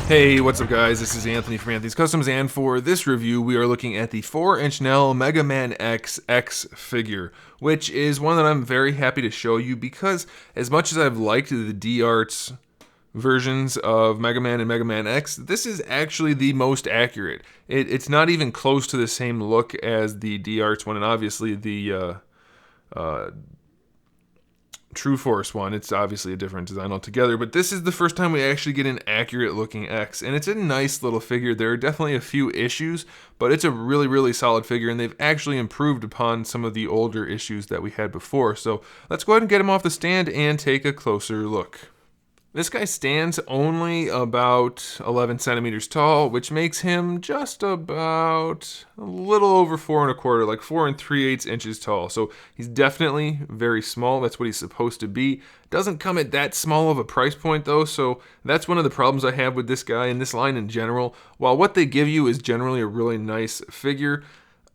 Hey, what's up guys? This is Anthony from AnthonysCustoms, and for this review we are looking at the 4-inch Nell Mega Man X figure, which is one that I'm very happy to show you because as much as I've liked the D-Arts versions of Mega Man and Mega Man X, this is actually the most accurate. It's not even close to the same look as the D-Arts one, and obviously the True Force one, it's obviously a different design altogether, but this is the first time we actually get an accurate looking X, and it's a nice little figure. There are definitely a few issues, but it's a really solid figure, and they've actually improved upon some of the older issues that we had before. So let's go ahead and get him off the stand and take a closer look. This guy stands only about 11 centimeters tall, which makes him just about a little over 4 1/4, like 4 3/8 inches tall. So he's definitely very small. That's what he's supposed to be. Doesn't come at that small of a price point though, so that's one of the problems I have with this guy and this line in general. While what they give you is generally a really nice figure,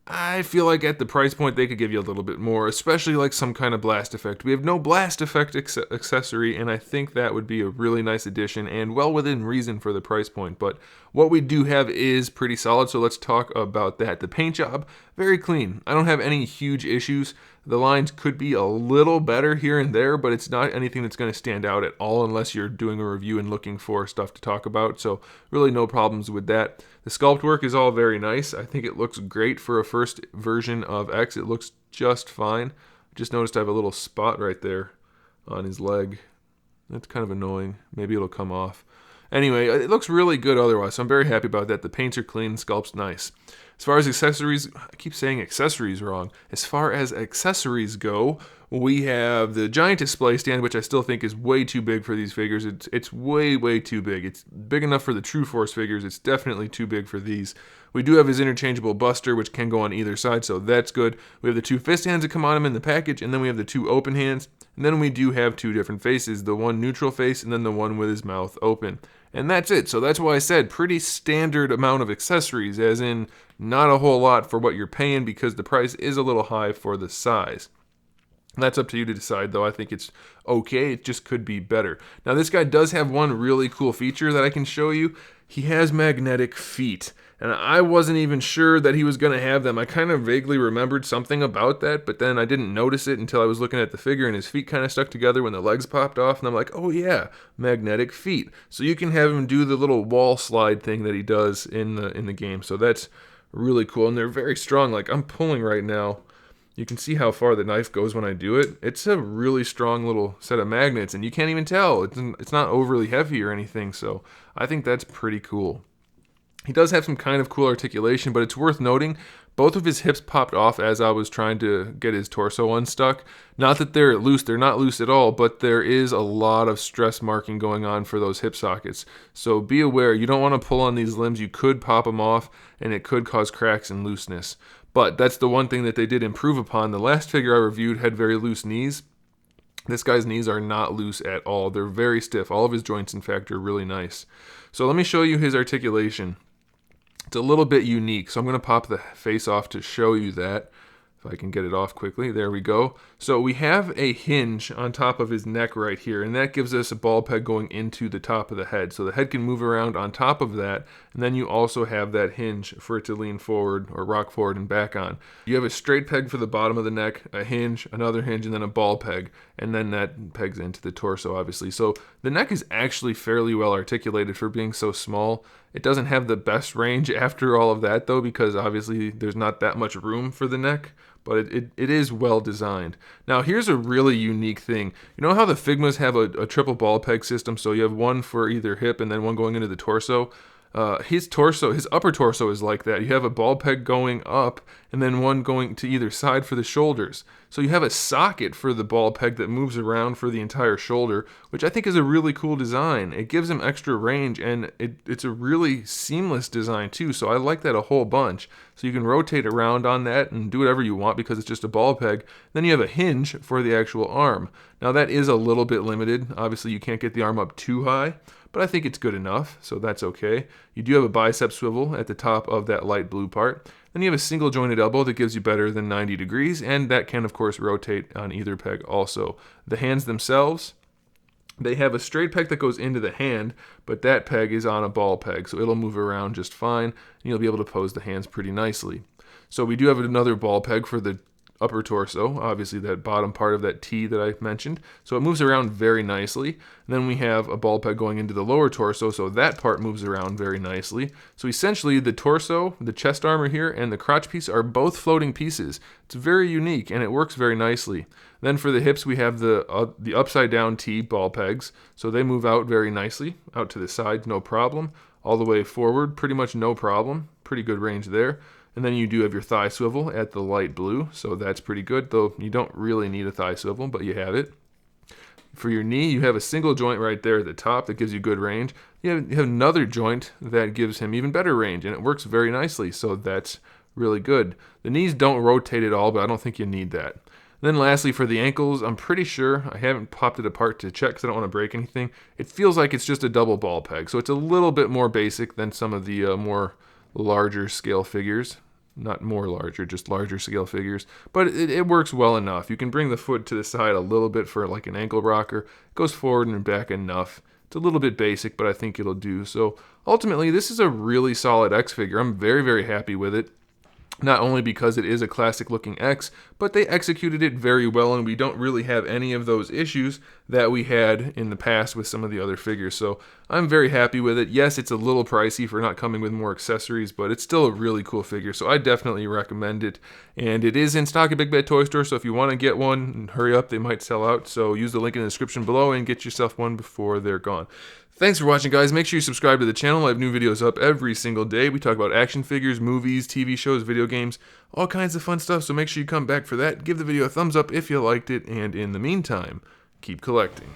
I feel like at the price point they could give you a little bit more, especially like some kind of blast effect. We have no blast effect accessory, and I think that would be a really nice addition and well within reason for the price point. But what we do have is pretty solid, so let's talk about that. The paint job, very clean. I don't have any huge issues. The lines could be a little better here and there, but it's not anything that's going to stand out at all unless you're doing a review and looking for stuff to talk about. So really no problems with that. The sculpt work is all very nice. I think it looks great for a first version of X. It looks just fine. Just noticed I have a little spot right there on his leg. That's kind of annoying. Maybe it'll come off. Anyway, it looks really good otherwise, so I'm very happy about that. The paints are clean, sculpt's nice. As far as accessories, I keep saying accessories wrong. As far as accessories go, we have the giant display stand, which I still think is way too big for these figures. It's way too big. It's big enough for the True Force figures. It's definitely too big for these. We do have his interchangeable buster, which can go on either side, so that's good. We have the 2 fist hands that come on him in the package, and then we have the 2 open hands. And then we do have 2 different faces, the one neutral face and then the one with his mouth open. And that's it. So that's why I said pretty standard amount of accessories, as in not a whole lot for what you're paying because the price is a little high for the size. That's up to you to decide, though. I think it's okay. It just could be better. Now, this guy does have one really cool feature that I can show you. He has magnetic feet, and I wasn't even sure that he was going to have them. I kind of vaguely remembered something about that, but then I didn't notice it until I was looking at the figure, and his feet kind of stuck together when the legs popped off, and I'm like, oh yeah, magnetic feet. So you can have him do the little wall slide thing that he does in the game. So that's really cool, and they're very strong. Like, I'm pulling right now. You can see how far the knife goes when I do it. It's a really strong little set of magnets, and you can't even tell. It's not overly heavy or anything, so I think that's pretty cool. He does have some kind of cool articulation, but it's worth noting, both of his hips popped off as I was trying to get his torso unstuck. Not that they're loose, they're not loose at all, but there is a lot of stress marking going on for those hip sockets. So be aware, you don't want to pull on these limbs. You could pop them off, and it could cause cracks and looseness. But that's the one thing that they did improve upon. The last figure I reviewed had very loose knees. This guy's knees are not loose at all. They're very stiff. All of his joints, in fact, are really nice. So let me show you his articulation. It's a little bit unique, so I'm going to pop the face off to show you that. If I can get it off quickly. There we go. So we have a hinge on top of his neck right here, and that gives us a ball peg going into the top of the head. So the head can move around on top of that, and then you also have that hinge for it to lean forward or rock forward and back on. You have a straight peg for the bottom of the neck, a hinge, another hinge, and then a ball peg, and then that pegs into the torso, obviously. So the neck is actually fairly well articulated for being so small. It doesn't have the best range after all of that, though, because obviously there's not that much room for the neck. But it is well designed. Now here's a really unique thing. You know how the Figmas have a triple ball peg system, so you have one for either hip and then one going into the torso? His upper torso is like that. You have a ball peg going up and then one going to either side for the shoulders. So you have a socket for the ball peg that moves around for the entire shoulder, which I think is a really cool design. It gives him extra range, and it's a really seamless design too, so I like that a whole bunch. So you can rotate around on that and do whatever you want because it's just a ball peg. Then you have a hinge for the actual arm. Now that is a little bit limited. Obviously you can't get the arm up too high, but I think it's good enough, so that's okay. You do have a bicep swivel at the top of that light blue part. Then you have a single jointed elbow that gives you better than 90 degrees, and that can of course rotate on either peg also. The hands themselves, They have a straight peg that goes into the hand, but that peg is on a ball peg, so it'll move around just fine, and you'll be able to pose the hands pretty nicely. So we do have another ball peg for the upper torso, obviously that bottom part of that T that I mentioned, so it moves around very nicely. And then we have a ball peg going into the lower torso, so that part moves around very nicely. So essentially the torso, the chest armor here, and the crotch piece are both floating pieces. It's very unique and it works very nicely. Then for the hips we have the upside down T ball pegs, so they move out very nicely, out to the side, no problem. All the way forward, pretty much no problem, pretty good range there. And then you do have your thigh swivel at the light blue, so that's pretty good, though you don't really need a thigh swivel, but you have it. For your knee, you have a single joint right there at the top that gives you good range. You have another joint that gives him even better range, and it works very nicely, so that's really good. The knees don't rotate at all, but I don't think you need that. Then lastly, for the ankles, I'm pretty sure, I haven't popped it apart to check because I don't want to break anything. It feels like it's just a double ball peg, so it's a little bit more basic than some of the more larger scale figures. Not more larger, just larger scale figures. But it works well enough. You can bring the foot to the side a little bit for like an ankle rocker. It goes forward and back enough. It's a little bit basic, but I think it'll do. So ultimately, this is a really solid X figure. I'm very, very happy with it. Not only because it is a classic looking X, but they executed it very well, and we don't really have any of those issues that we had in the past with some of the other figures. So I'm very happy with it. Yes, it's a little pricey for not coming with more accessories, but it's still a really cool figure, so I definitely recommend it. And it is in stock at Big Bad Toy Store, so if you want to get one, hurry up, they might sell out. So use the link in the description below and get yourself one before they're gone. Thanks for watching, guys. Make sure you subscribe to the channel. I have new videos up every single day. We talk about action figures, movies, TV shows, video games, all kinds of fun stuff, so make sure you come back for that. Give the video a thumbs up if you liked it, and in the meantime, keep collecting.